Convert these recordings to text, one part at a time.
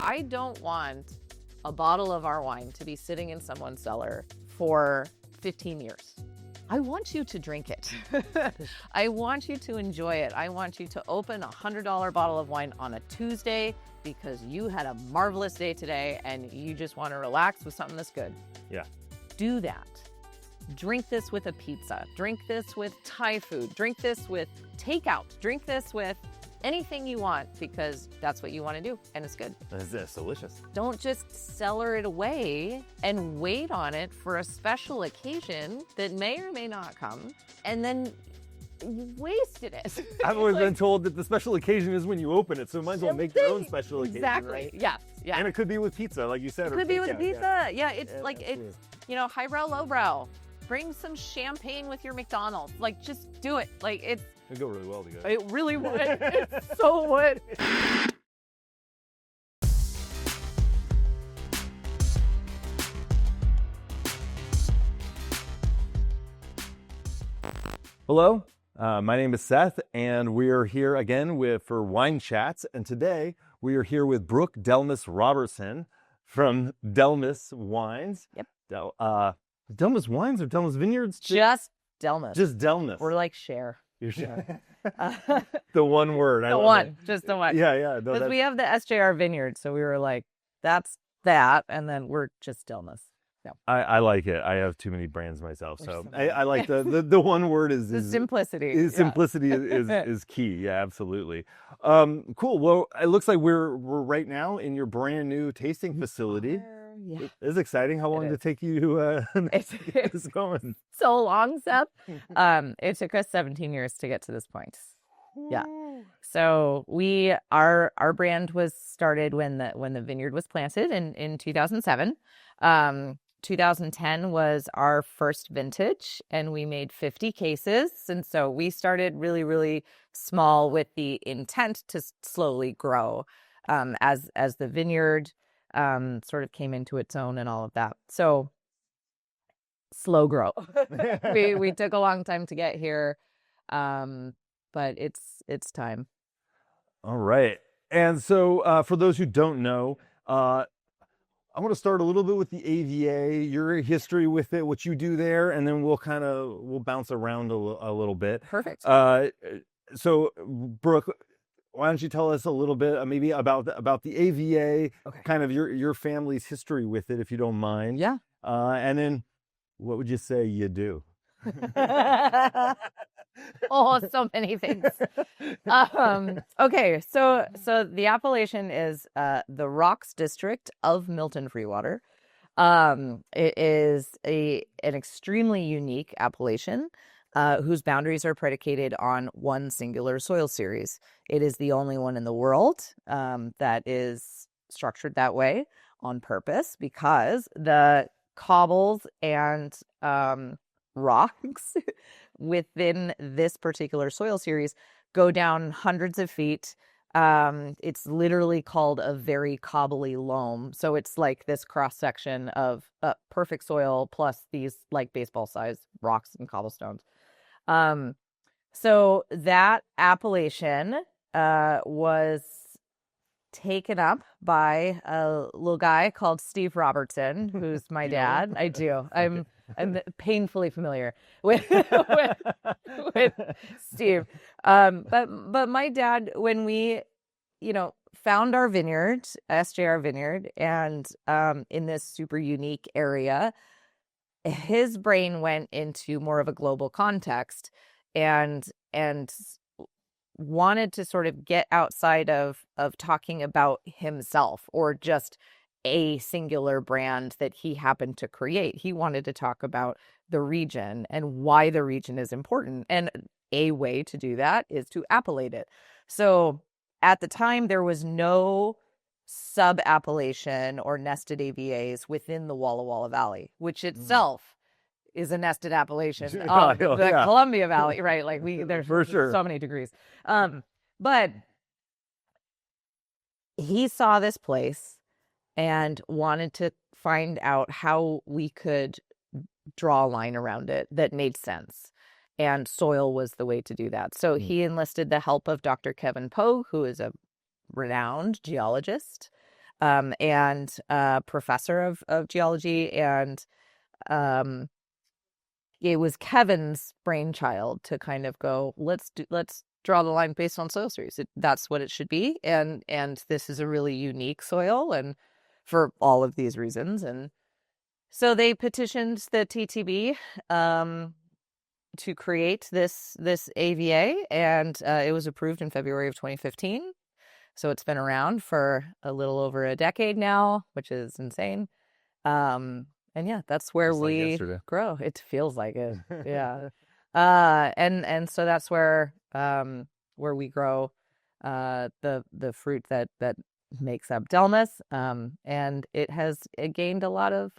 I don't want a bottle of our wine to be sitting in someone's cellar for 15 years. I want you to drink it. I want you to enjoy it. I want you to open a $100 bottle of wine on a Tuesday because you had a marvelous day today and you just want to relax with something that's good. Yeah. Do that. Drink this with a pizza. Drink this with Thai food. Drink this with takeout. Drink this with anything you want because that's what you want to do and it's good. It's delicious. Don't just cellar it away and wait on it for a special occasion that may or may not come and then you wasted it. I've always been told that the special occasion is when you open it, so you might as well make your own special occasion. Exactly. Right? Yes. Yeah. And it could be with pizza, like you said. It could be with pizza. Yeah. It's absolutely. it's, highbrow, lowbrow. Bring some champagne with your McDonald's. Like, just do it. Like, It'd go really well together. It really would. It so would. Hello, my name is Seth, and we are here again for Wine Chats. And today we are here with Brooke Delmas Robertson from Delmas Wines. Yep. Delmas Wines or Delmas Vineyards? Just Delmas. Just Delmas. We're like share. You're sure? The one word. Just the one. Yeah. Because we have the SJR Vineyard, so we were like, that's that, and then we're just Delmas. No. I like it. I have too many brands myself, so I like the one word is simplicity. Simplicity is key. Yeah, absolutely. Cool. Well, it looks like we're right now in your brand new tasting facility. Yeah. It's exciting. How long did it take you to get this going? So long, Seth. It took us 17 years to get to this point. Yeah. So our brand was started when the vineyard was planted in 2007. 2010 was our first vintage, and we made 50 cases. And so we started really, really small with the intent to slowly grow as the vineyard sort of came into its own and all of that. So slow grow. we took a long time to get here, but it's time. All right. And so for those who don't know, I want to start a little bit with the AVA, your history with it, what you do there, and then we'll bounce around a little bit. Perfect. So Brooke, why don't you tell us a little bit maybe about the AVA, kind of your family's history with it, if you don't mind. Yeah. And then what would you say you do? Oh, so many things. Okay, so the appellation is the Rocks District of Milton-Freewater. It is an extremely unique appellation whose boundaries are predicated on one singular soil series. It is the only one in the world that is structured that way on purpose because the cobbles and rocks within this particular soil series go down hundreds of feet. It's literally called a very cobbly loam. So it's like this cross section of perfect soil plus these like baseball sized rocks and cobblestones. So that appellation was taken up by a little guy called Steve Robertson, who's my dad. I do. I'm painfully familiar with Steve. But my dad, when we, found our vineyard, SJR Vineyard, and in this super unique area, his brain went into more of a global context and wanted to sort of get outside of talking about himself or just a singular brand that he happened to create. He wanted to talk about the region and why the region is important. And a way to do that is to appellate it. So at the time, there was no sub-appellation or nested AVAs within the Walla Walla Valley, which itself is a nested appellation of the Columbia Valley, right? Like there's for sure so many degrees. But he saw this place and wanted to find out how we could draw a line around it that made sense. And soil was the way to do that. So he enlisted the help of Dr. Kevin Pogue, who is a renowned geologist. and professor of geology, and it was Kevin's brainchild to kind of go, let's draw the line based on soil series. That's what it should be, and this is a really unique soil, and for all of these reasons. And so they petitioned the TTB to create this AVA, and it was approved in February of 2015. So it's been around for a little over a decade now, which is insane. And yeah, that's where Just like we yesterday. grow. It feels like it. Yeah. And so that's where we grow the fruit that makes up Delmas. And it has gained a lot of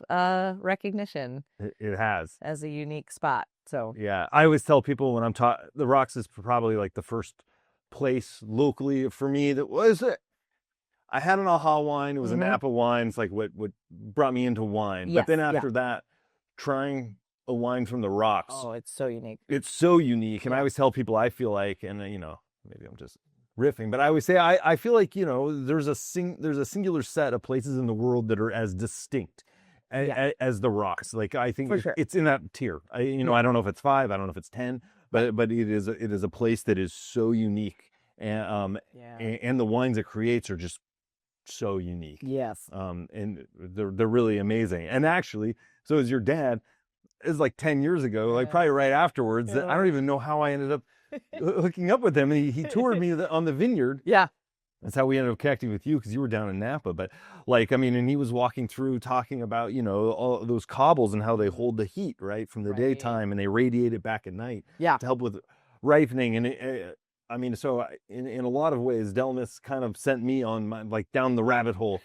recognition. It has. As a unique spot. So yeah, I always tell people when I'm taught, the Rocks is probably like the first place locally for me that was it. I had an aha wine. It was a Napa wine. It's like what brought me into wine. Yes, but then after that, trying a wine from the Rocks. Oh, it's so unique. It's so unique. And I always tell people, I feel like, and maybe I'm just riffing, but I always say, I feel like, there's a singular set of places in the world that are as distinct as the Rocks. Like, I think it's in that tier. I don't know if it's 5, I don't know if it's 10, but it is a place that is so unique. And the wines it creates are just so unique. Yes. And they're really amazing. And actually, so is your dad. It's like 10 years ago, like probably right afterwards. I don't even know how I ended up hooking up with him. And he toured me on the vineyard. Yeah. That's how we ended up connecting with you, because you were down in Napa. But and he was walking through talking about, all those cobbles and how they hold the heat, right, from the daytime, and they radiate it back at night to help with ripening. And so in a lot of ways, Delmas kind of sent me on down the rabbit hole,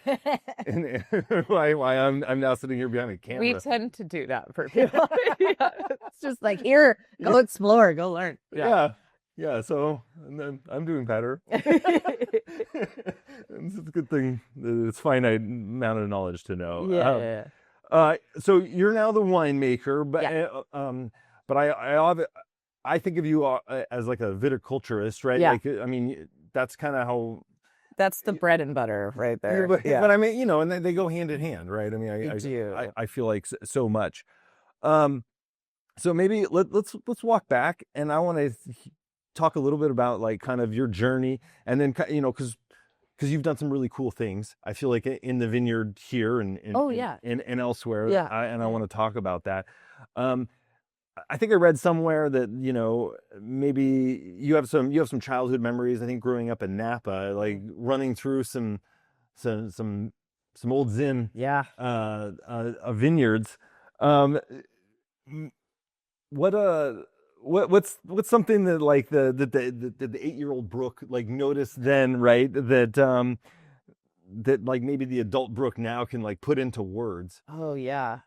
and why I'm now sitting here behind a camera. We tend to do that for people. It's just like, here, go explore, go learn. Yeah. So, and then I'm doing better. It's a good thing that it's finite amount of knowledge to know. So you're now the winemaker, but I think of you as like a viticulturist, right? Yeah. Like, that's kind of how. That's the bread and butter right there. But and they go hand in hand, right? I feel like so much. So maybe let's walk back, and I want to talk a little bit about like kind of your journey, and then because you've done some really cool things. I feel like in the vineyard here and elsewhere. Yeah. I want to talk about that. I think I read somewhere that maybe you have some childhood memories. I think growing up in Napa, like running through some old Zin vineyards. What's something that like the 8-year-old Brooke like noticed then, right? That like maybe the adult Brooke now can like put into words. Oh yeah.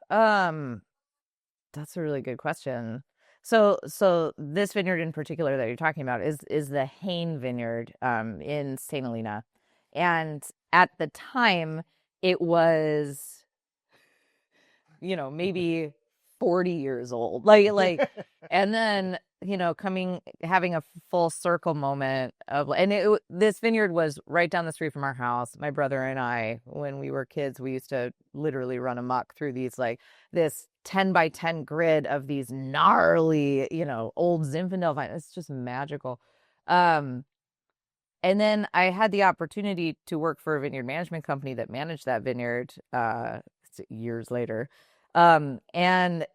That's a really good question. So this vineyard in particular that you're talking about is the Hain Vineyard in St. Helena. And at the time it was maybe 40 years old. Like and then having a full circle moment of, and this vineyard was right down the street from our house. My brother and I, when we were kids, we used to literally run amok through these, like this 10 by 10 grid of these gnarly, old Zinfandel vines. It's just magical. And then I had the opportunity to work for a vineyard management company that managed that vineyard years later. And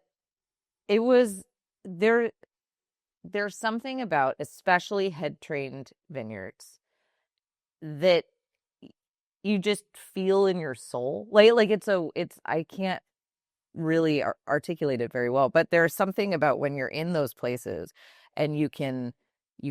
it was there's something about especially head-trained vineyards that you just feel in your soul. Like it's I can't really articulate it very well, but there's something about when you're in those places and you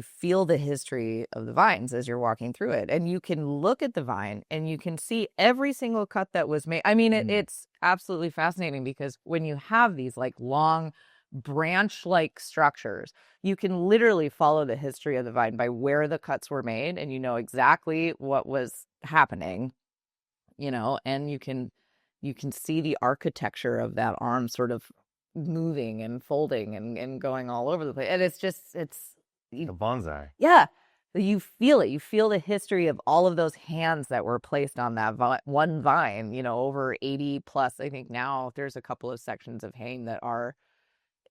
feel the history of the vines as you're walking through it, and you can look at the vine and you can see every single cut that was made. It's absolutely fascinating, because when you have these like long branch-like structures, you can literally follow the history of the vine by where the cuts were made, and you know exactly what was happening, and you can see the architecture of that arm sort of moving and folding and going all over the place. And it's a bonsai. Yeah. You feel it. You feel the history of all of those hands that were placed on that one vine, over 80 plus. I think now there's a couple of sections of haying that are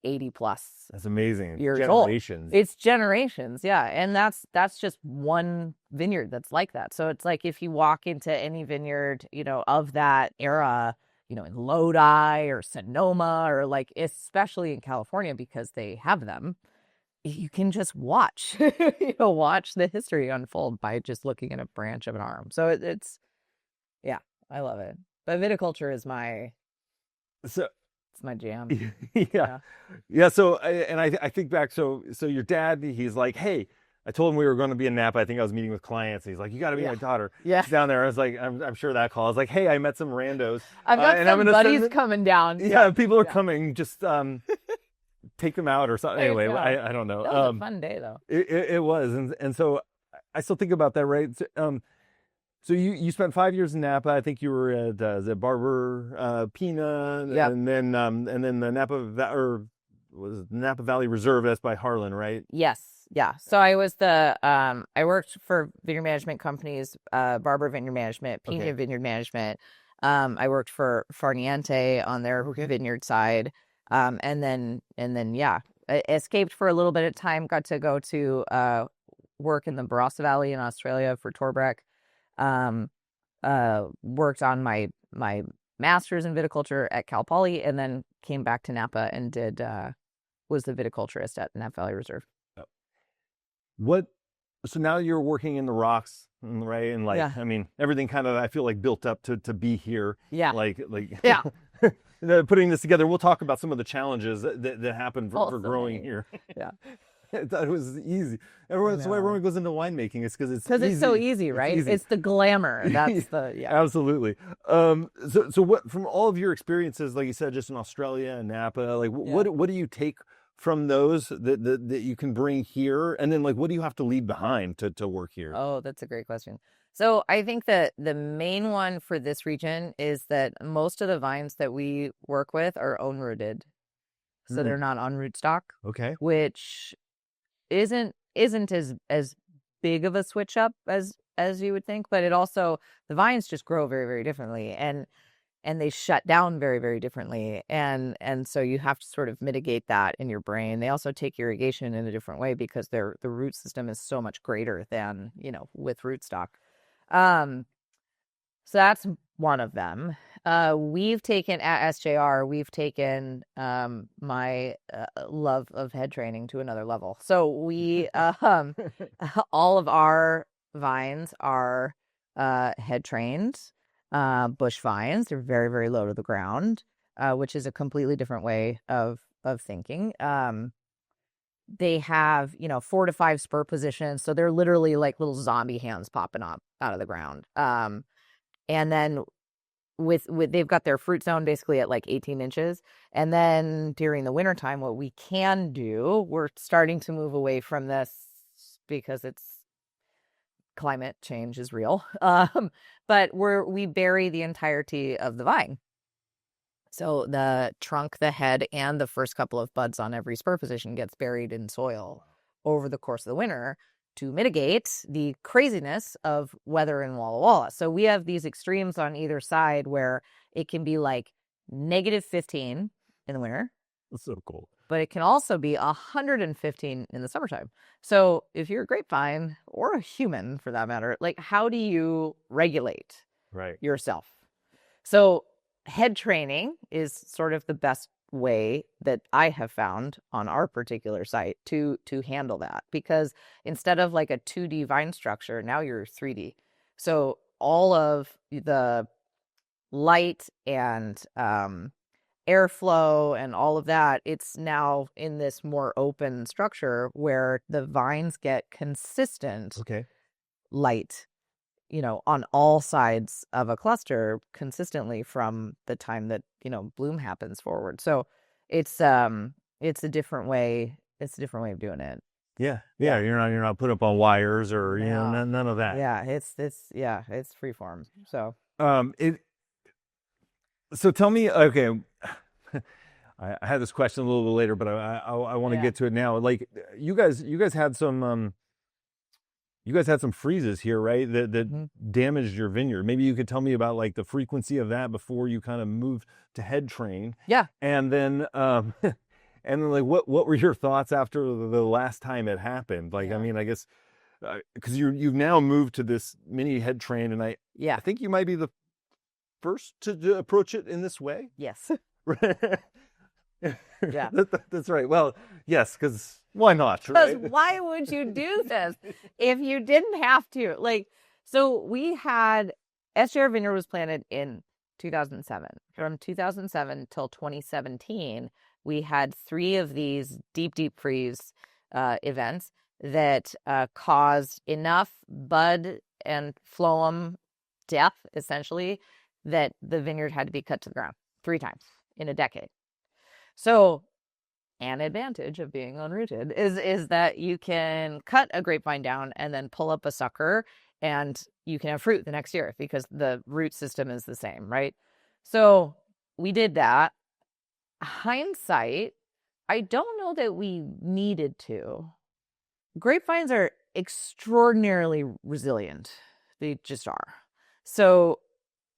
80 plus That's amazing. years Generations. old. It's generations, yeah. And that's just one vineyard that's like that. So it's like if you walk into any vineyard, of that era, in Lodi or Sonoma, or like especially in California because they have them, you can just watch, watch the history unfold by just looking at a branch of an arm. So it's, yeah, I love it. But viticulture is it's my jam. Yeah. So, and I think back, so your dad, he's like, hey, I told him we were going to be in Napa. I think I was meeting with clients. He's like, you got to be my daughter. Yeah. She's down there. I was like, I'm sure that call. I was like, hey, I met some randos. I've got some buddies coming down. Yeah, people are coming. Just take them out or something. Anyway, I don't know. That was a fun day, though. It was. And so I still think about that, right? So you spent 5 years in Napa. I think you were at the Barber Pina, and then the Napa Valley Reserve. That's by Harlan, right? Yes, yeah. So I was I worked for vineyard management companies, Barber Vineyard Management, Pina Vineyard Management. I worked for Farniente on their vineyard side, and then I escaped for a little bit of time. Got to go to work in the Barossa Valley in Australia for Torbreck. Worked on my master's in viticulture at Cal Poly, and then came back to Napa and was the viticulturist at Napa Valley Reserve. So now you're working in the rocks, right? And I mean, everything kind of, I feel like, built up to be here. Yeah. Yeah. Putting this together, we'll talk about some of the challenges that happened for growing here. Yeah. I thought it was easy. That's why everyone goes into winemaking. It's because it's so easy, right? It's the glamour. That's Absolutely. So what, from all of your experiences, like you said, just in Australia and Napa, what do you take from those that you can bring here, and then what do you have to leave behind to work here? Oh, that's a great question. So I think that the main one for this region is that most of the vines that we work with are own rooted, so they're not on rootstock. Okay. Which isn't as big of a switch up as you would think, but it also, the vines just grow very, very differently, and they shut down very, very differently, and so you have to sort of mitigate that in your brain. They also take irrigation in a different way because the root system is so much greater than with rootstock. So that's one of them. We've taken at SJR, my love of head training to another level. So we, all of our vines are head trained, bush vines. They're very, very low to the ground, which is a completely different way of thinking. They have, 4 to 5 spur positions. So they're literally like little zombie hands popping up out of the ground. And then with they've got their fruit zone basically at 18 inches. And then during the wintertime, what we can do, we're starting to move away from this because climate change is real. But we bury the entirety of the vine. So the trunk, the head, and the first couple of buds on every spur position gets buried in soil over the course of the winter to mitigate the craziness of weather in Walla Walla. So we have these extremes on either side where it can be -15 in the winter. That's so cool. But it can also be 115 in the summertime. So if you're a grapevine, or a human for that matter, how do you regulate yourself? So head training is sort of the best way that I have found on our particular site to handle that, because instead of a 2D vine structure, now you're 3D. So all of the light and airflow and all of that, it's now in this more open structure where the vines get consistent light, on all sides of a cluster consistently from the time that, bloom happens forward. So it's a different way. It's a different way of doing it. Yeah. You're not put up on wires or none of that. Yeah, it's free form. So so tell me, okay, I had this question a little bit later, but I want to get to it now. You guys had some you guys had some freezes here, right? That Mm-hmm. damaged your vineyard. Maybe you could tell me about like the frequency of that before you kind of moved to head train. Yeah. And then, and then like, what were your thoughts after the last time it happened? Like, I mean, I guess, because you've now moved to this mini head train, and I think you might be the first to approach it in this way. Yes. Yeah, that's right. Well, yes, because why not? Because Right? why would you do this if you didn't have to? Like, so we had SJR Vineyard was planted in 2007. From 2007 till 2017, we had 3 of these deep freeze events that caused enough bud and phloem death, essentially, that the vineyard had to be cut to the ground 3 times in a decade. So an advantage of being unrooted is that you can cut a grapevine down and then pull up a sucker, and you can have fruit the next year because the root system is the same, right? So we did that. Hindsight, I don't know that we needed to. Grapevines are extraordinarily resilient. They just are. So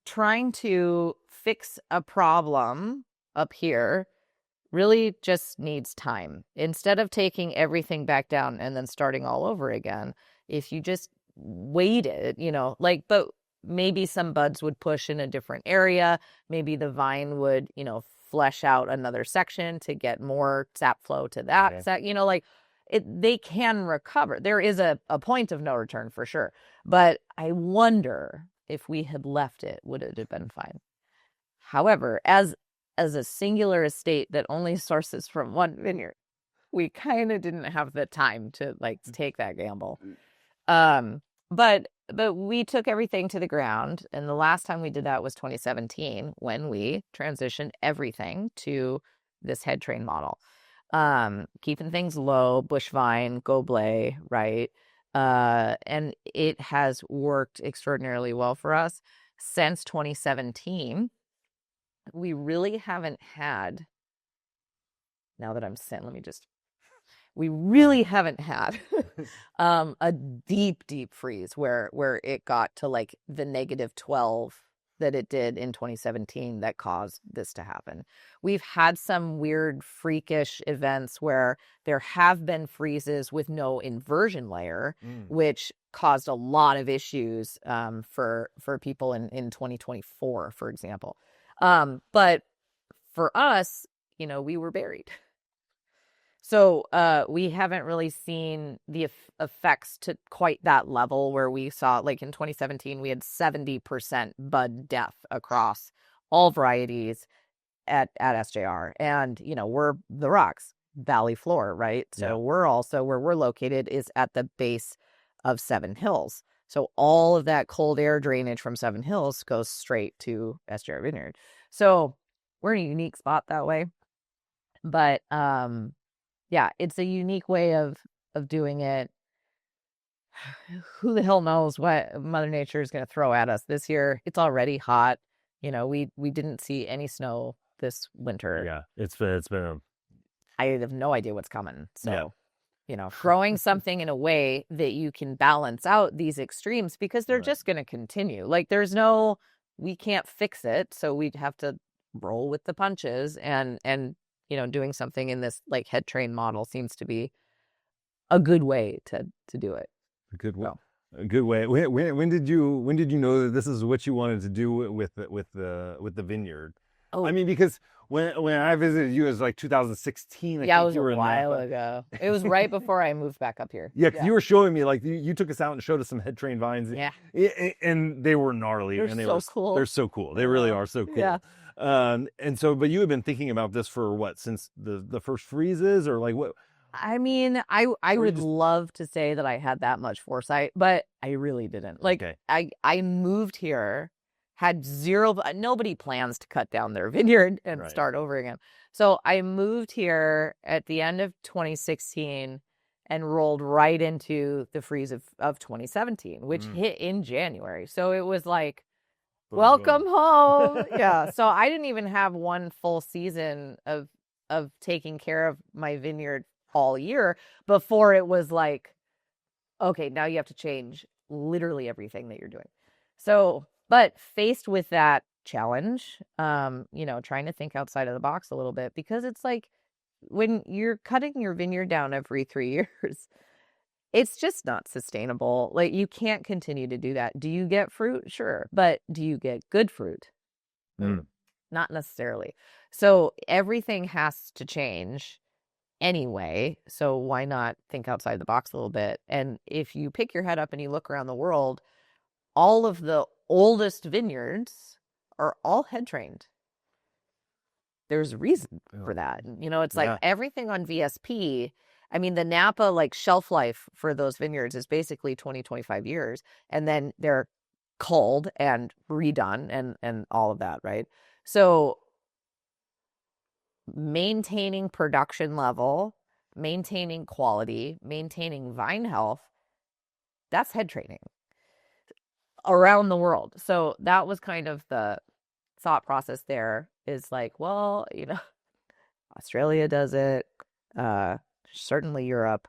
trying to fix a problem up here really just needs time. Instead of taking everything back down and then starting all over again, if you just waited, but maybe some buds would push in a different area. Maybe the vine would, flesh out another section to get more sap flow to that. They can recover. There is a point of no return for sure. But I wonder if we had left it, would it have been fine? However, as a singular estate that only sources from one vineyard, we kind of didn't have the time to take that gamble. But we took everything to the ground, and the last time we did that was 2017 when we transitioned everything to this head train model. Keeping things low, bush vine, goblet, right? And it has worked extraordinarily well for us. Since 2017, we really haven't had, now that I'm sent, we really haven't had a deep freeze where it got to like the -12 that it did in 2017 that caused this to happen. We've had some weird freakish events where there have been freezes with no inversion layer, which caused a lot of issues for people in 2024, for example. But for us, we were buried. So we haven't really seen the effects to quite that level where we saw, like in 2017, we had 70% bud death across all varieties at SJR. And, we're the Rocks Valley floor, right? So we're also, where we're located is at the base of Seven Hills. So all of that cold air drainage from Seven Hills goes straight to SJR Vineyard. So we're in a unique spot that way. But yeah, it's a unique way of doing it. Who the hell knows what Mother Nature is going to throw at us this year? It's already hot. We didn't see any snow this winter. Yeah, it's been I have no idea what's coming. So, growing something in a way that you can balance out these extremes, because they're just going to continue. Like we can't fix it. So we'd have to roll with the punches, and doing something in this like head train model seems to be a good way to do it. a good way. A good way. When did you know that this is what you wanted to do with the vineyard? Oh, I mean, because when I visited you, it was like 2016. it was a while ago. It was right before I moved back up here. Yeah, 'cause you were showing me, like, you took us out and showed us some head train vines. Yeah, and they were gnarly. They're and so cool. They're so cool. They really are so cool. Yeah. And so, but you had been thinking about this for what, since the first freezes, or like what? I mean, I would love to say that I had that much foresight, but I really didn't. Like, Okay. I moved here, had nobody plans to cut down their vineyard and start over again. So I moved here at the end of 2016 and rolled right into the freeze of 2017, which hit in January. So it was like, welcome home. Yeah. So I didn't even have one full season of taking care of my vineyard all year before it was like, okay, now you have to change literally everything that you're doing. So, but faced with that challenge, trying to think outside of the box a little bit, because it's like when you're cutting your vineyard down every 3 years, it's just not sustainable. Like, you can't continue to do that. Do you get fruit? Sure. But do you get good fruit? Not necessarily. So everything has to change anyway. So why not think outside the box a little bit? And if you pick your head up and you look around the world, all of the oldest vineyards are all head trained. There's a reason for that. It's like everything on VSP. I mean, the Napa like shelf life for those vineyards is basically 20, 25 years. And then they're culled and redone and all of that, right? So maintaining production level, maintaining quality, maintaining vine health, that's head training around the world. So that was kind of the thought process there, is like, well, Australia does it, certainly Europe,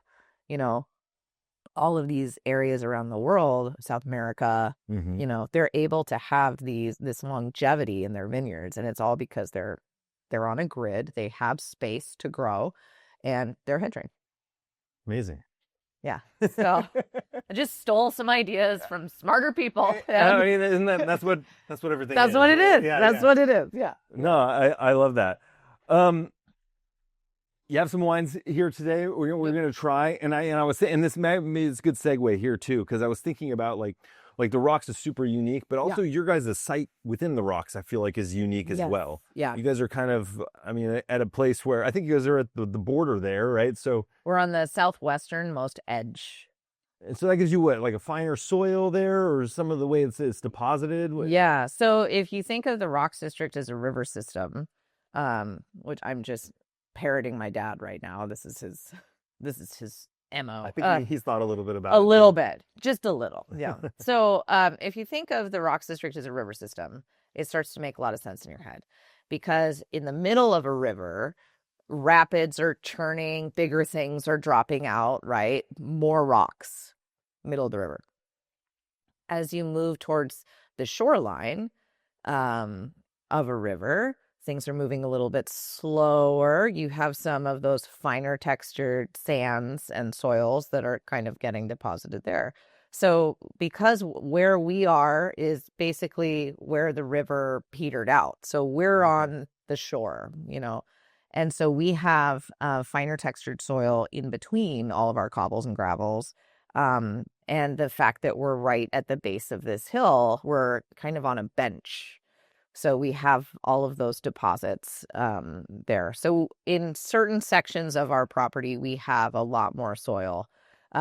all of these areas around the world, South America, they're able to have this longevity in their vineyards, and it's all because they're on a grid, they have space to grow, and they're head trained. Amazing. Yeah. So I just stole some ideas from smarter people. I mean, that's what everything that's is. What it is. Yeah, that's what it is. Yeah. No, I love that. You have some wines here today. We're going to try, and I was saying, and this is a good segue here too, because I was thinking about like the Rocks is super unique, but also your guys' site within the Rocks, I feel like, is unique as well. Yeah. You guys are kind of, at a place where I think you guys are at the border there, right? So we're on the southwestern most edge. And so that gives you what, like a finer soil there, or some of the way it's deposited? Yeah. So if you think of the Rocks District as a river system, which I'm just parroting my dad right now. This is his MO. I think he's thought a little bit about it. A little bit. Just a little. Yeah. So if you think of the Rocks District as a river system, it starts to make a lot of sense in your head, because in the middle of a river, rapids are churning, bigger things are dropping out, right? More rocks, middle of the river. As you move towards the shoreline of a river, things are moving a little bit slower. You have some of those finer textured sands and soils that are kind of getting deposited there. So because where we are is basically where the river petered out. So we're on the shore, and so we have finer textured soil in between all of our cobbles and gravels. And the fact that we're right at the base of this hill, we're kind of on a bench. So we have all of those deposits there. So in certain sections of our property, we have a lot more soil.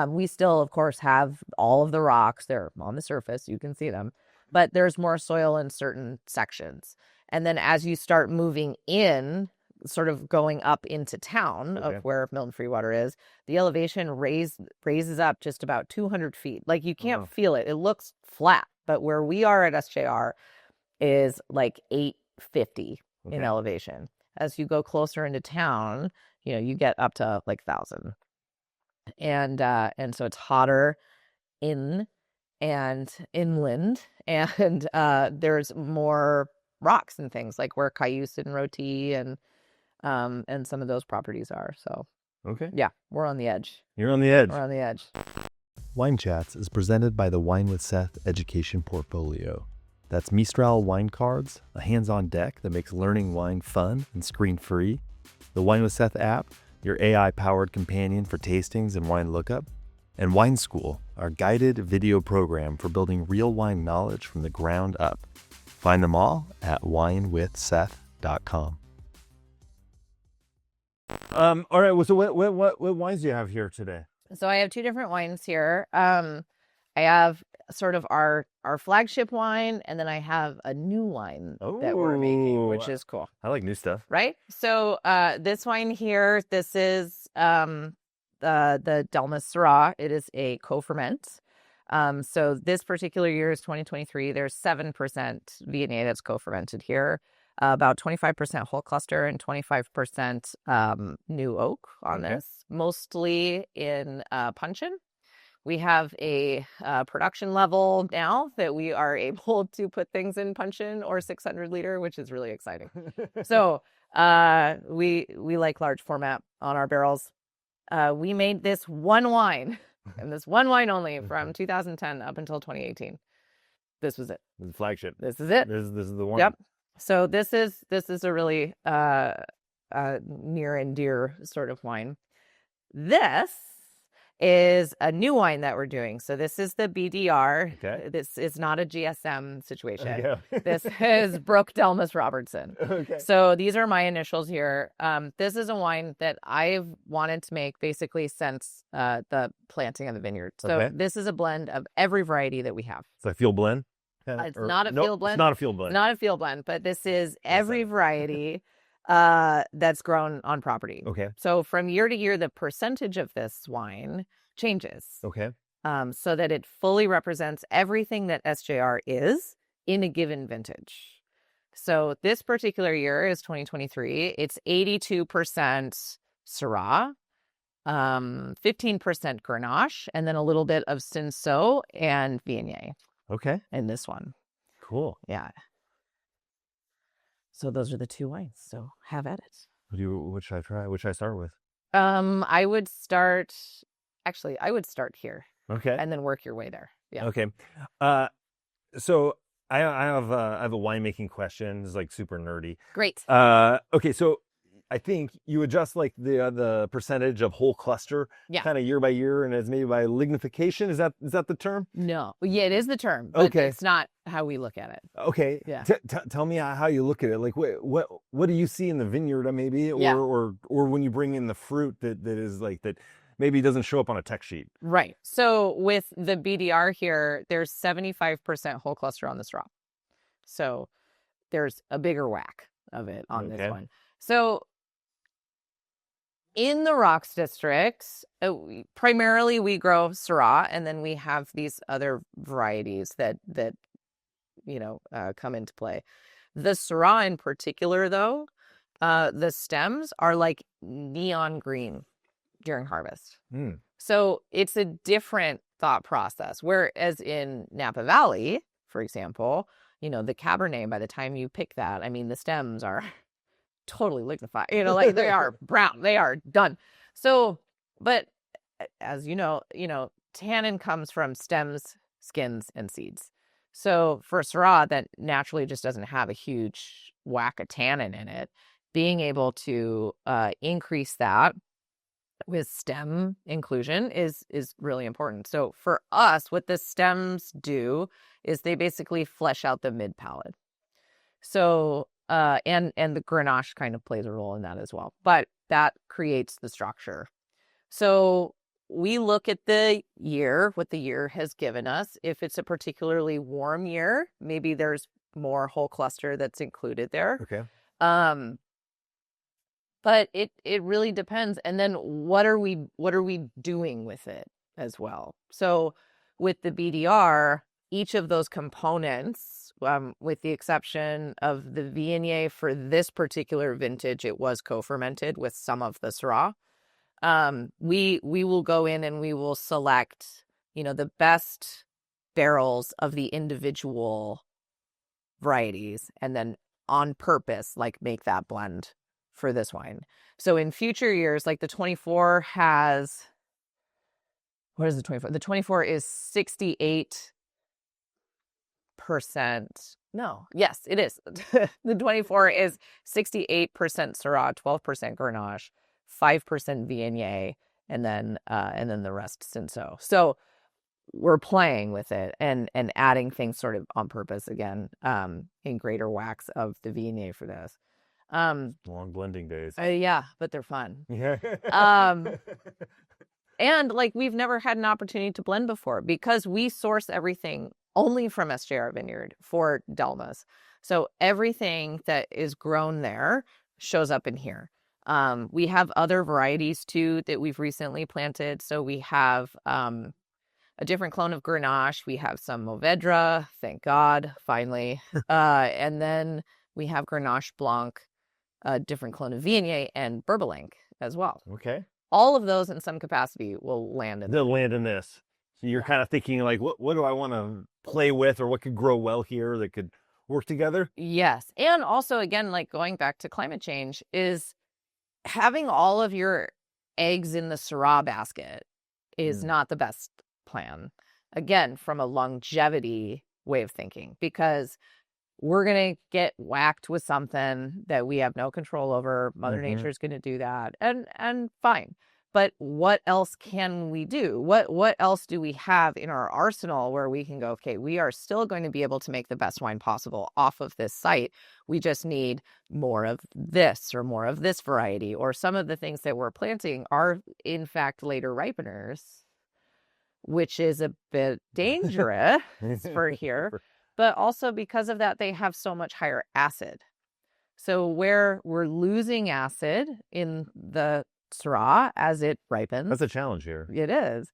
We still, of course, have all of the rocks. They're on the surface. You can see them. But there's more soil in certain sections. And then as you start moving in, sort of going up into town of where Milton-Freewater is, the elevation raises up just about 200 feet. Like, you can't feel it. It looks flat. But where we are at SJR is like 850 in elevation. As you go closer into town, you get up to like 1,000. And so it's hotter in and inland, and there's more rocks and things, like where Cayuse and Roti and some of those properties are. So yeah, we're on the edge. You're on the edge. We're on the edge. Wine Chats is presented by the Wine with Seth education portfolio. That's Mistral wine cards, a hands-on deck that makes learning wine fun and screen-free, the Wine with Seth app, your AI-powered companion for tastings and wine lookup, and Wine School, our guided video program for building real wine knowledge from the ground up. Find them all at winewithseth.com. All right. So what wines do you have here today? So I have two different wines here. I have sort of our flagship wine, and then I have a new wine that we're making, which is cool. I like new stuff. Right? So this wine here, this is the Delmas Syrah. It is a co-ferment. So this particular year is 2023. There's 7% Viognier that's co-fermented here. About 25% whole cluster and 25% new oak on this, mostly in puncheon. we have a production level now that we are able to put things in puncheon or 600 liter, which is really exciting. So we like large format on our barrels. We made this one wine, and this one wine only, from 2010 up until 2018. This was it. The flagship. This is it. This is the one. Yep. So this is a really near and dear sort of wine. This is a new wine that we're doing. So this is the BDR. Okay. This is not a GSM situation. Okay. This is Brooke Delmas Robertson. Okay. So these are my initials here. This is a wine that I've wanted to make basically since the planting of the vineyard. So Okay. this is a blend of every variety that we have. It's a field blend? It's not a field blend. It's not a field blend. Not a field blend, but this is every variety that's grown on property. Okay. So from year to year, the percentage of this wine changes. Okay. So that it fully represents everything that SJR is in a given vintage. So this particular year is 2023. It's 82% Syrah, 15% Grenache, and then a little bit of Cinsault and Viognier Okay. in this one. Cool. Yeah. So those are the two wines. So have at it. What should I try? What should I start with? I would start here Okay. and then work your way there. Yeah. Okay. So I have a winemaking question. It's like super nerdy. Great. Okay. So I think you adjust like the percentage of whole cluster Yeah. kind of year by year, and it's maybe by lignification. Is that the term? No. Yeah, it is the term, but Okay. it's not how we look at it. Okay. Yeah. Tell me how you look at it. Like what do you see in the vineyard maybe, Yeah. or when you bring in the fruit that is like that maybe doesn't show up on a tech sheet. Right. So with the BDR here, there's 75% whole cluster on this raw. So there's a bigger whack of it on Okay. this one. So in the Rocks District, primarily we grow Syrah, and then we have these other varieties that come into play. The Syrah in particular, though, the stems are like neon green during harvest. Mm. So it's a different thought process. Whereas in Napa Valley, for example, the Cabernet, by the time you pick that, I mean, the stems are totally lignified, like they are brown, they are done. So, but as tannin comes from stems, skins, and seeds. So for Syrah, that naturally just doesn't have a huge whack of tannin in it. Being able to increase that with stem inclusion is really important. So for us, what the stems do is they basically flesh out the mid palate. So and the Grenache kind of plays a role in that as well. But that creates the structure. So we look at the year, what the year has given us. If it's a particularly warm year, maybe there's more whole cluster that's included there. Okay. But it really depends. And then what are we doing with it as well? So with the BDR, each of those components, with the exception of the Viognier for this particular vintage, it was co-fermented with some of the Syrah. We will go in and we will select, the best barrels of the individual varieties, and then on purpose, make that blend for this wine. So in future years, like the 24 has, what is the 24? The 24 is 68%. No, yes, it is. The 24 is 68% Syrah, 12% Grenache, 5% Viognier, and then the rest Cinsault. So we're playing with it and adding things sort of on purpose again, in greater wax of the Viognier for this. Long blending days. Yeah, but they're fun. Yeah. And we've never had an opportunity to blend before because we source everything only from SJR Vineyard for Delmas. So everything that is grown there shows up in here. We have other varieties too that we've recently planted. So we have a different clone of Grenache. We have some Mourvedre, thank God, finally. And then we have Grenache Blanc, a different clone of Viognier, and Bourbolenc as well. Okay. All of those in some capacity will land in They'll land in this. So you're kind of thinking like, what do I want to play with, or what could grow well here that could work together? Yes. And also, again, like going back to climate change, is having all of your eggs in the Syrah basket is not the best plan. Again, from a longevity way of thinking, because we're going to get whacked with something that we have no control over. Mother Nature is going to do that. And fine. But what else can we do? What else do we have in our arsenal where we can go, okay, we are still going to be able to make the best wine possible off of this site. We just need more of this or more of this variety, or some of the things that we're planting are in fact later ripeners, which is a bit dangerous for here. But also because of that, they have so much higher acid. So where we're losing acid in the Syrah as it ripens. That's a challenge here. It is.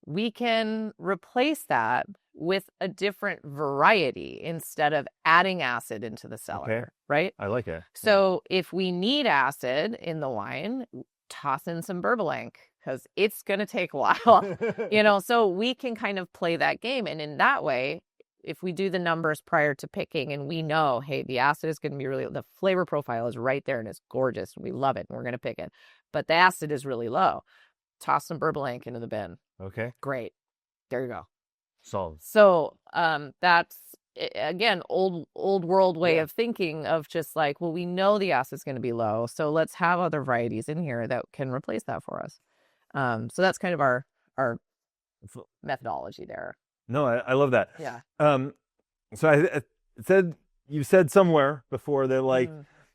We can replace that with a different variety instead of adding acid into the cellar, right? I like it. So if we need acid in the wine, toss in some Burbalank, because it's going to take a while, so we can kind of play that game. And in that way, if we do the numbers prior to picking and we know, hey, the acid is going to be the flavor profile is right there and it's gorgeous and we love it and we're going to pick it, but the acid is really low, toss some Burbalank into the bin. Okay. Great. There you go. Solid. So that's, again, old world way of thinking of just like, well, we know the acid's going to be low, so let's have other varieties in here that can replace that for us. So that's kind of our methodology there. No, I love that. Yeah. So I said, you said somewhere before that like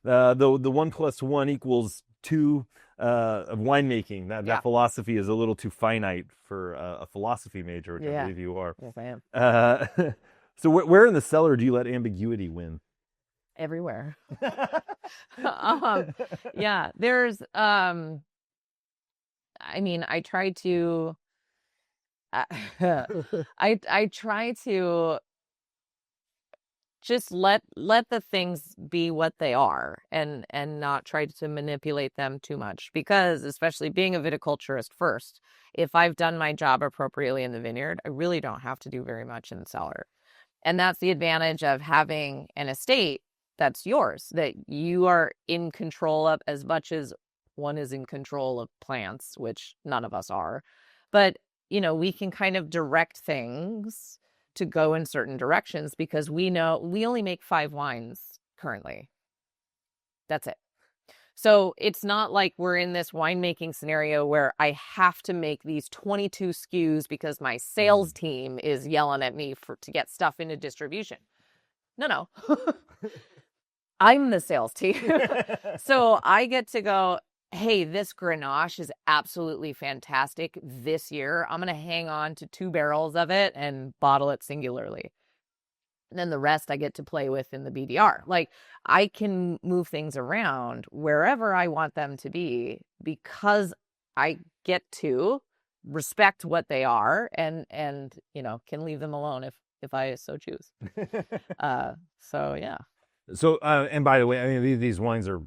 the 1 + 1 = 2 of winemaking. That philosophy is a little too finite for a philosophy major, which I believe you are. Yes, I am. So where in the cellar do you let ambiguity win? Everywhere. Yeah, there's I try to I try to just let the things be what they are and not try to manipulate them too much, because especially being a viticulturist first, if I've done my job appropriately in the vineyard, I really don't have to do very much in the cellar. And that's the advantage of having an estate that's yours, that you are in control of, as much as one is in control of plants, which none of us are. But we can kind of direct things to go in certain directions, because we know we only make 5 wines currently. That's it. So it's not like we're in this winemaking scenario where I have to make these 22 SKUs because my sales team is yelling at me to get stuff into distribution. No. I'm the sales team. So I get to go, hey, this Grenache is absolutely fantastic this year. I'm going to hang on to 2 barrels of it and bottle it singularly. And then the rest I get to play with in the BDR. Like, I can move things around wherever I want them to be, because I get to respect what they are and can leave them alone if I so choose. So, yeah. So, and by the way, I mean, these wines are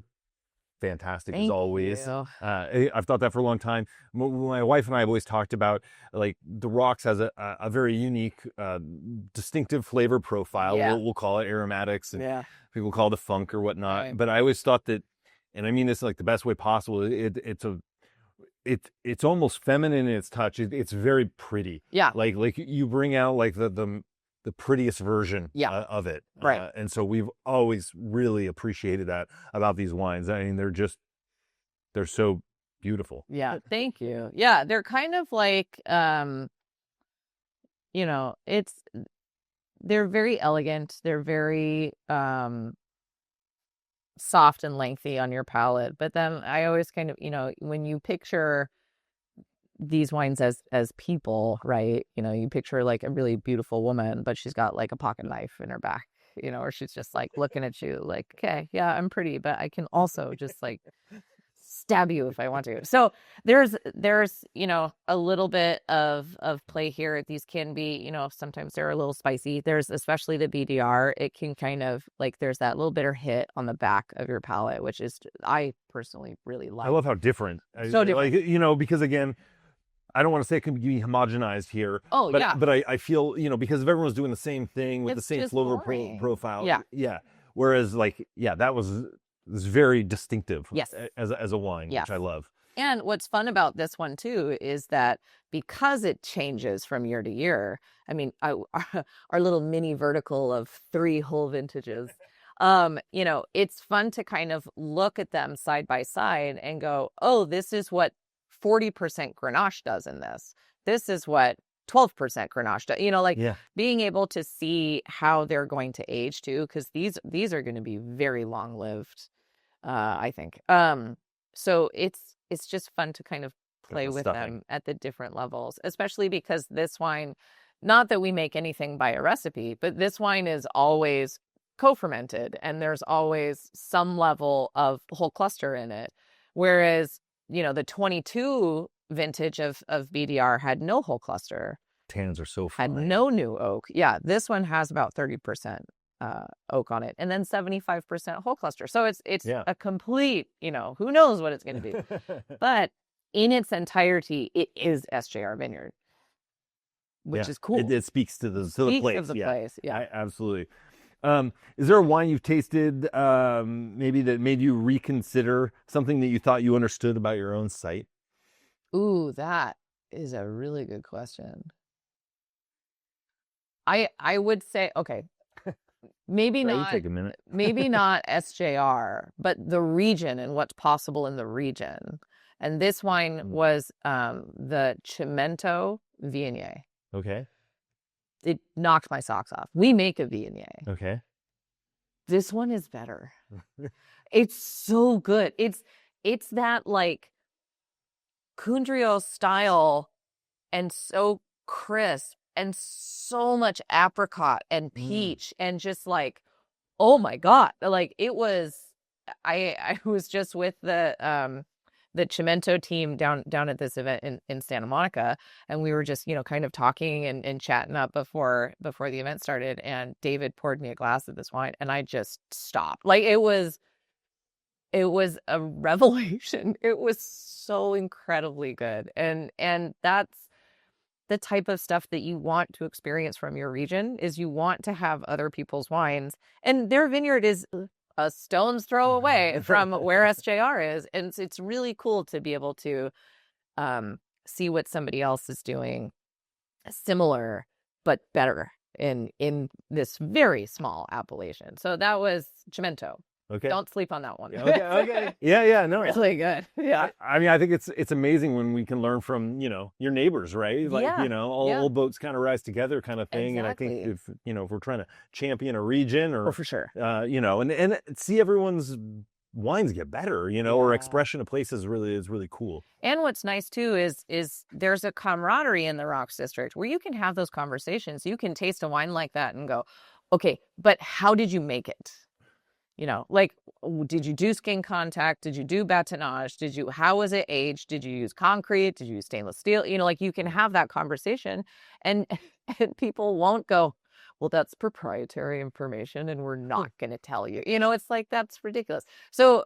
fantastic as Thank always. you. I've thought that for a long time. My wife and I have always talked about, like, the Rocks has a very unique, distinctive flavor profile. Yeah. We'll call it aromatics, and people call it a funk or whatnot. Right. But I always thought that, and I mean this like the best way possible, it's almost feminine in its touch. It's very pretty. Yeah. Like you bring out like the prettiest version of it. Right. And so we've always really appreciated that about these wines. I mean, they're so beautiful. Yeah. Thank you. Yeah. They're kind of like, they're very elegant. They're very, soft and lengthy on your palate. But then I always kind of, when you picture these wines as people, right? You picture like a really beautiful woman, but she's got like a pocket knife in her back, or she's just like looking at you like, okay, yeah, I'm pretty, but I can also just like stab you if I want to. So there's a little bit of play here. These can be, sometimes they're a little spicy. There's especially the BDR. It can kind of like, there's that little bitter hit on the back of your palate, which is, I personally really like. I love how different. So different. Like, because again, I don't want to say it can be homogenized here. Oh, but, yeah. But I feel, because if everyone's doing the same thing with the It's same just flavor boring. profile. Yeah. Yeah. Whereas that was very distinctive. Yes. As a wine, Yes. which I love. And what's fun about this one too is that because it changes from year to year, I mean, our little mini vertical of 3 whole vintages, it's fun to kind of look at them side by side and go, oh, this is what 40% Grenache does in this. This is what 12% Grenache does. Being able to see how they're going to age too, because these are going to be very long lived, I think. So it's just fun to kind of play with them at the different levels, especially because this wine, not that we make anything by a recipe, but this wine is always co-fermented and there's always some level of whole cluster in it. Whereas, the 22 vintage of BDR had no whole cluster. Tannins are so fine. Had no new oak. Yeah, this one has about 30% oak on it, and then 75% whole cluster. So it's a complete, who knows what it's going to be. But in its entirety, it is SJR Vineyard, which is cool. It speaks to the place. Of the place. Yeah, absolutely. Is there a wine you've tasted maybe that made you reconsider something that you thought you understood about your own site? Ooh, that is a really good question. I would say, okay, maybe not. Take a minute. Maybe not SJR, but the region and what's possible in the region. And this wine was the Cimento Viognier. Okay. It knocked my socks off. We make a Viognier. Okay. This one is better. It's so good. It's that like Cundrio style and so crisp and so much apricot and peach and just like, oh my God. Like it was, I was just with the Cimento team down at this event in Santa Monica, and we were just, kind of talking and chatting up before the event started, and David poured me a glass of this wine and I just stopped. Like it was a revelation. It was so incredibly good. And that's the type of stuff that you want to experience from your region, is you want to have other people's wines, and their vineyard is a stone's throw away from where SJR is. And it's really cool to be able to see what somebody else is doing similar, but better in this very small appellation. So that was Cimento. Okay. Don't sleep on that one. Okay. Yeah. No. Really good. Yeah. I mean, I think it's amazing when we can learn from, your neighbors, right? Like, all boats kind of rise together kind of thing. Exactly. And I think if we're trying to champion a region or, for sure, and see everyone's wines get better, or expression of places is really cool. And what's nice too is there's a camaraderie in the Rocks District where you can have those conversations. You can taste a wine like that and go, okay, but how did you make it? Like, did you do skin contact? Did you do batonage? How was it aged? Did you use concrete? Did you use stainless steel? Like you can have that conversation and people won't go, well, that's proprietary information and we're not going to tell you. It's like, that's ridiculous. So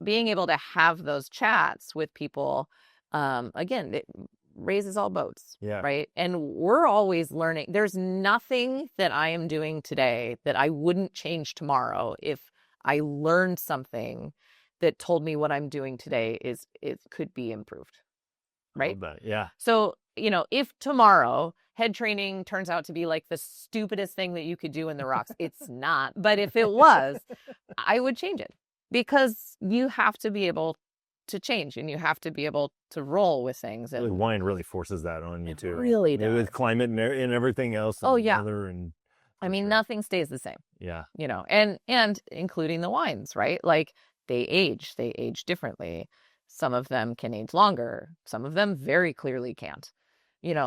being able to have those chats with people, again, it raises all boats, right? And we're always learning. There's nothing that I am doing today that I wouldn't change tomorrow if I learned something that told me what I'm doing today it could be improved, right? Yeah. So, if tomorrow head training turns out to be like the stupidest thing that you could do in the Rocks, it's not. But if it was, I would change it, because you have to be able to change and you have to be able to roll with things. And wine really forces that on you too. It really does. With climate and everything else. Oh yeah. I mean, nothing stays the same. Yeah. And including the wines, right? Like they age differently. Some of them can age longer. Some of them very clearly can't.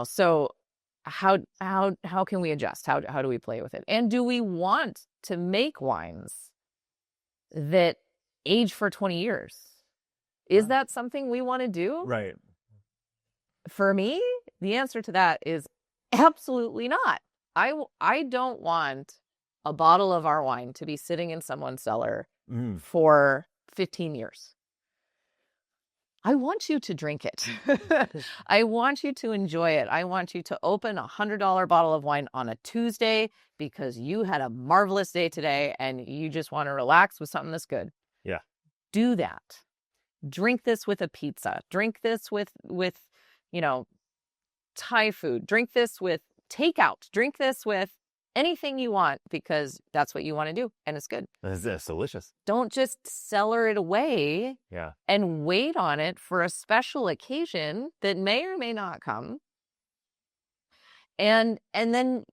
So how can we adjust? How do we play with it? And do we want to make wines that age for 20 years? Is that something we want to do? Right. For me, the answer to that is absolutely not. I don't want a bottle of our wine to be sitting in someone's cellar for 15 years. I want you to drink it. I want you to enjoy it. I want you to open a $100 bottle of wine on a Tuesday because you had a marvelous day today and you just want to relax with something that's good. Yeah. Do that. Drink this with a pizza. Drink this with Thai food. Drink this with takeout. Drink this with anything you want because that's what you want to do and it's good. That's delicious. Don't just cellar it away and wait on it for a special occasion that may or may not come. And then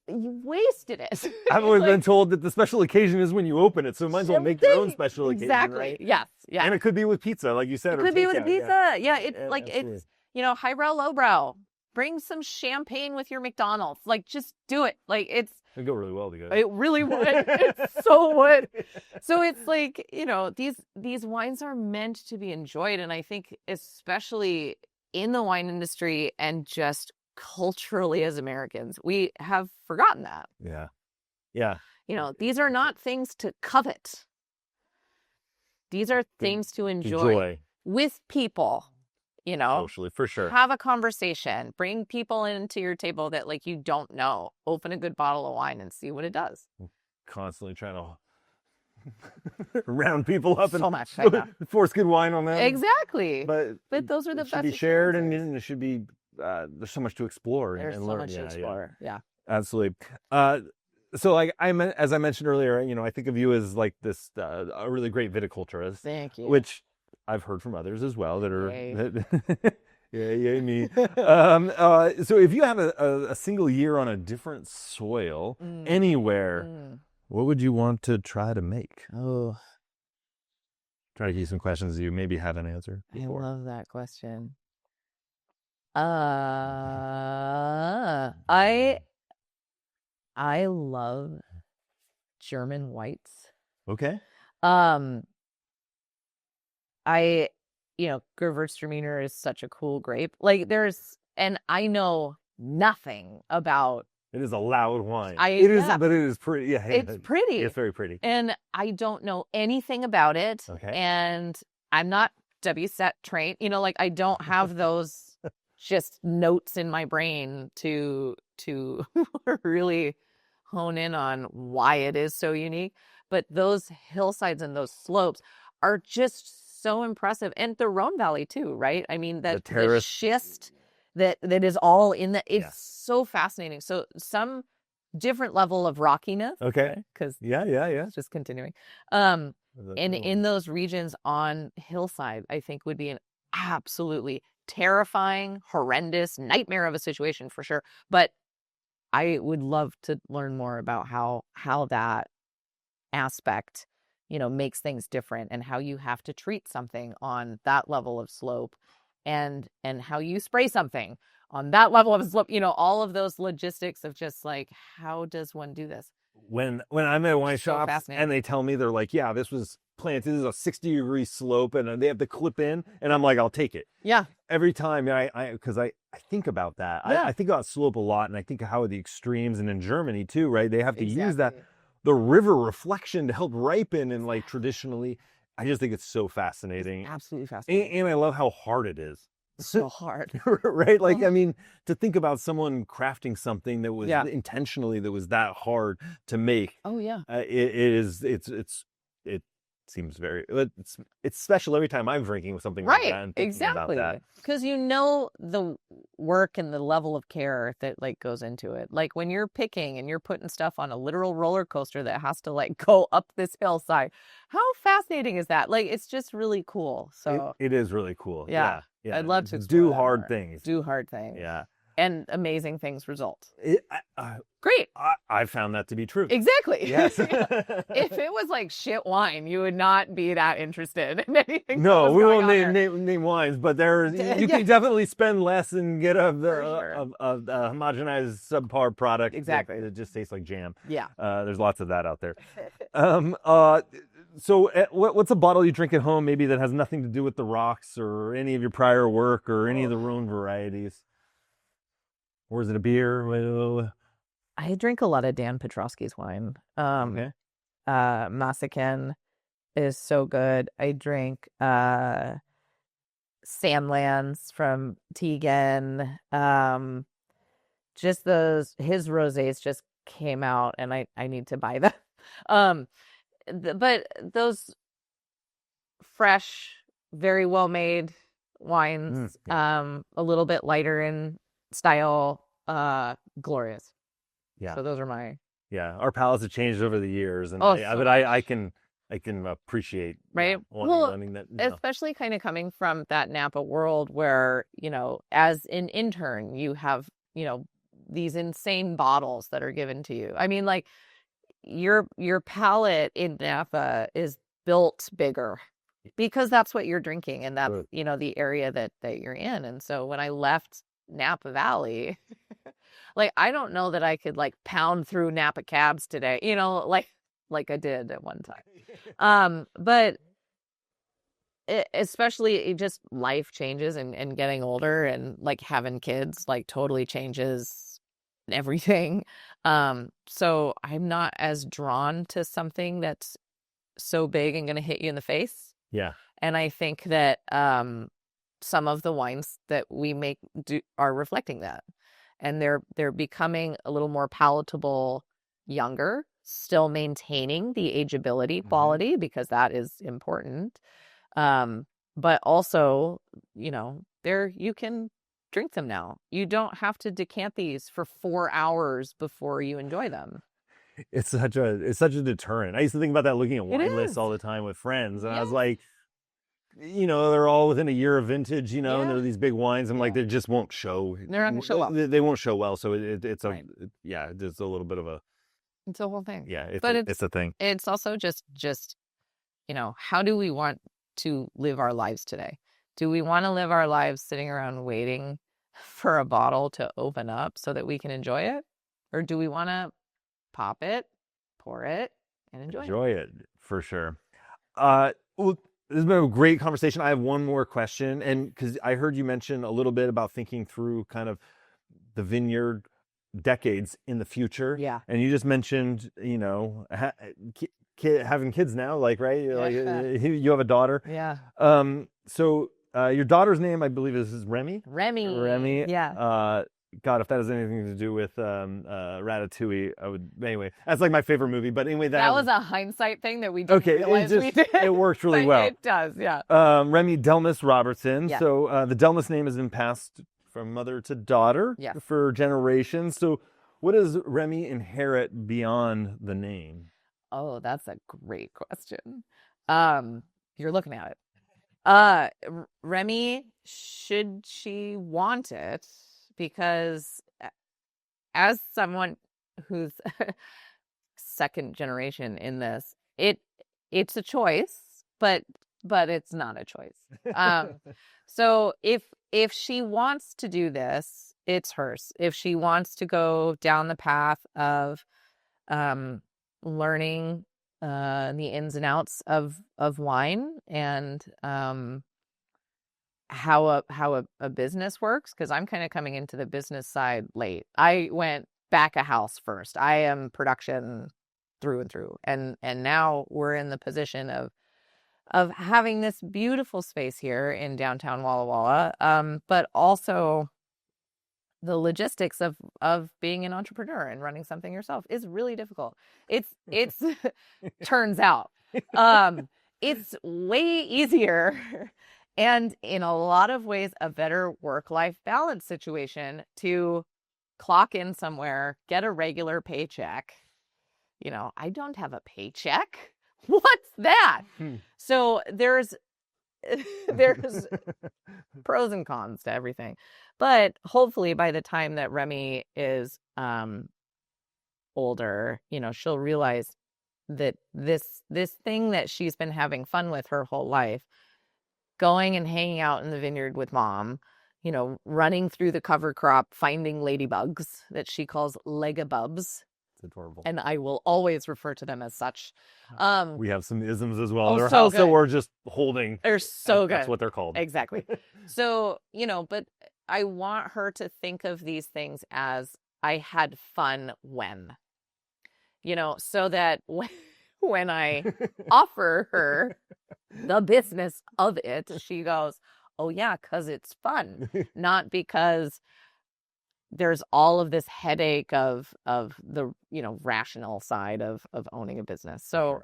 you wasted it. I've always been told that the special occasion is when you open it, so you might as well make your own special occasion. Exactly. Right? Yes. Yeah. And it could be with pizza, like you said. It could be with pizza. Yeah. It's highbrow, lowbrow. Bring some champagne with your McDonald's. Like, just do it. Like, it'd go really well together. It really would. It so would. So it's like, these wines are meant to be enjoyed. And I think especially in the wine industry and just culturally as Americans, we have forgotten that. Yeah. Yeah. These are not things to covet. These are things to enjoy. With people. Socially, for sure. Have a conversation. Bring people into your table that you don't know. Open a good bottle of wine and see what it does. Constantly trying to round people up so and much, I know. force good wine on them. Exactly. But those are the best. Should be shared and it should be. There's so much to explore and learn. There's so much to explore. Yeah. Absolutely. So as I mentioned earlier, I think of you as this a really great viticulturist. Thank you. Which I've heard from others as well that are yay me. So if you had a single year on a different soil anywhere, what would you want to try to make? Oh, try to give you some questions you maybe haven't answered before. I love that question. I love German whites. Okay. Gewürztraminer is such a cool grape. And I know nothing about. It is a loud wine. But it is pretty. Yeah, it's pretty. It's very pretty. And I don't know anything about it. Okay. And I'm not WSET trained. I don't have those just notes in my brain to really hone in on why it is so unique. But those hillsides and those slopes are just so impressive. And the Rhone Valley too, right? I mean, the schist that is all in the, it's so fascinating. So some different level of rockiness. Okay. Because it's just continuing. And cool? In those regions on hillside, I think would be an absolutely terrifying, horrendous nightmare of a situation for sure. But I would love to learn more about how that aspect, makes things different and how you have to treat something on that level of slope and how you spray something on that level of slope, all of those logistics of just how does one do this? When I'm at wine shops and they tell me they're like, yeah, this was planted, this is a 60-degree slope and they have to clip in and I'm like, I'll take it. Yeah. Every time because I think about that. Yeah. I think about slope a lot and I think of how the extremes and in Germany too, right? They have to use that the river reflection to help ripen and traditionally. I just think it's so fascinating. It's absolutely fascinating. And I love how hard it is. So hard. Right? I mean, to think about someone crafting something that was intentionally that was that hard to make. Oh yeah. It seems very it's special every time I'm drinking with something like that. And exactly. Because the work and the level of care that goes into it. When you're picking and you're putting stuff on a literal roller coaster that has to go up this hillside. How fascinating is that? It's just really cool. So it is really cool. Yeah. I'd love to do hard things. Do hard things. Yeah. And amazing things result. Great. I found that to be true. Exactly. Yes. If it was shit wine, you would not be that interested in anything. No, we won't name wines, but you can definitely spend less and get a homogenized subpar product. Exactly. That just tastes like jam. Yeah. There's lots of that out there. So what's a bottle you drink at home maybe that has nothing to do with the rocks or any of your prior work or any of the Rhone varieties? Or is it a beer? I drink a lot of Dan Petrosky's wine. Okay. Masaken is so good. I drink Sandlands from Tegan. Just his rosés just came out, and I need to buy them. But those fresh, very well made wines, a little bit lighter in style, glorious. Yeah. So those are my. Yeah, our palates have changed over the years, and I can appreciate right. wanting that. Especially kind of coming from that Napa world where, as an intern, you have, these insane bottles that are given to you. I mean, like your palate in Napa is built bigger because that's what you're drinking, and that's, the area that you're in. And so when I left Napa Valley, like, I don't know that I could like pound through Napa cabs today, like I did at one time. But especially just life changes and getting older, and like having kids like totally changes everything. So I'm not as drawn to something that's so big and going to hit you in the face. Yeah. And I think that some of the wines that we make are reflecting that. And they're becoming a little more palatable, younger, still maintaining the ageability quality, because that is important. But also, you can drink them now. You don't have to decant these for 4 hours before you enjoy them. It's such a deterrent. I used to think about that looking at wine lists all the time with friends, and I was like, they're all within a year of vintage, and they're these big wines. I'm like, they just won't show. They're not going to show well. They won't show well. So it's a little bit of a. It's a whole thing. Yeah, it's a thing. It's also just how do we want to live our lives today? Do we want to live our lives sitting around waiting for a bottle to open up so that we can enjoy it? Or do we want to pop it, pour it, and enjoy it? For sure. Well, this has been a great conversation. I have one more question, and because I heard you mention a little bit about thinking through kind of the vineyard decades in the future. Yeah. And you just mentioned, having kids now, like, right? Like, you have a daughter. Yeah. So your daughter's name, I believe, is Remy. Remy. Yeah. God, if that has anything to do with Ratatouille, I would. Anyway, that's like my favorite movie. But anyway, that was a hindsight thing that we didn't realize we did. It works really well. It does, yeah. Remy Delmas Robertson. Yeah. So the Delmas name has been passed from mother to daughter for generations. So what does Remy inherit beyond the name? Oh, that's a great question. You're looking at it. Remy, should she want it? Because as someone who's second generation in this, it's a choice, but it's not a choice. So if she wants to do this, it's hers. If she wants to go down the path of learning the ins and outs of wine and how a business works, because I'm kind of coming into the business side late. I went back of house first. I am production through and through, and now we're in the position of having this beautiful space here in downtown Walla Walla, but also the logistics of being an entrepreneur and running something yourself is really difficult. It's turns out it's way easier and in a lot of ways a better work-life balance situation to clock in somewhere, get a regular paycheck. I don't have a paycheck. What's that? So there's pros and cons to everything. But hopefully by the time that Remy is older, she'll realize that this thing that she's been having fun with her whole life, going and hanging out in the vineyard with mom, running through the cover crop, finding ladybugs that she calls legabubs. Adorable. And I will always refer to them as such. We have some isms as well. They're so good. We're just holding. They're so good. That's what they're called. Exactly. So, but I want her to think of these things as I had fun when, so that when I offer her the business of it, she goes, oh yeah, because it's fun, not because there's all of this headache of the, you know, rational side of owning a business. So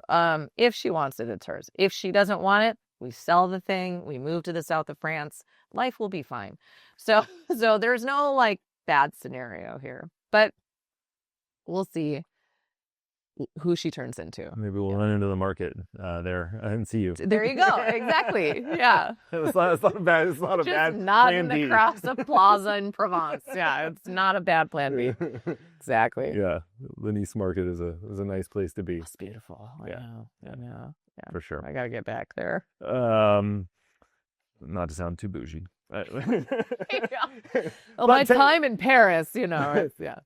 if she wants it, it's hers. If she doesn't want it, we sell the thing, we move to the south of France, life will be fine. So there's no like bad scenario here, but we'll see who she turns into. Maybe we'll run into the market there and see you. There you go. Exactly. Yeah. It's not a bad. It's not a Just bad nodding plan B. across a plaza in Provence. Yeah, it's not a bad plan B. Exactly. Yeah, the Nice market is a nice place to be. It's beautiful. I know. Yeah. I know. Yeah. For sure. I gotta get back there. Not to sound too bougie. Well, my time in Paris, you know, it's, yeah.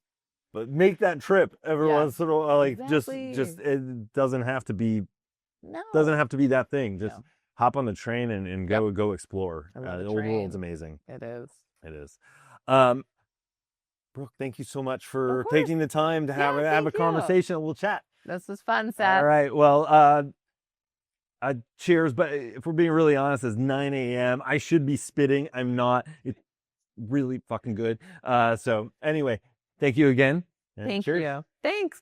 But make that trip every once in a while. Like Exactly. just it doesn't have to be No. that thing. Just No. hop on the train and go explore. I love The the old train. world's amazing. It is. It is. Brooke, thank you so much for Of course. taking the time to have a thank you. conversation. We'll chat. This was fun, Seth. All right. Well, cheers. But if we're being really honest, it's 9 a.m. I should be spitting. I'm not. It's really fucking good. So anyway, thank you again. Thank Cheers. you. Thanks.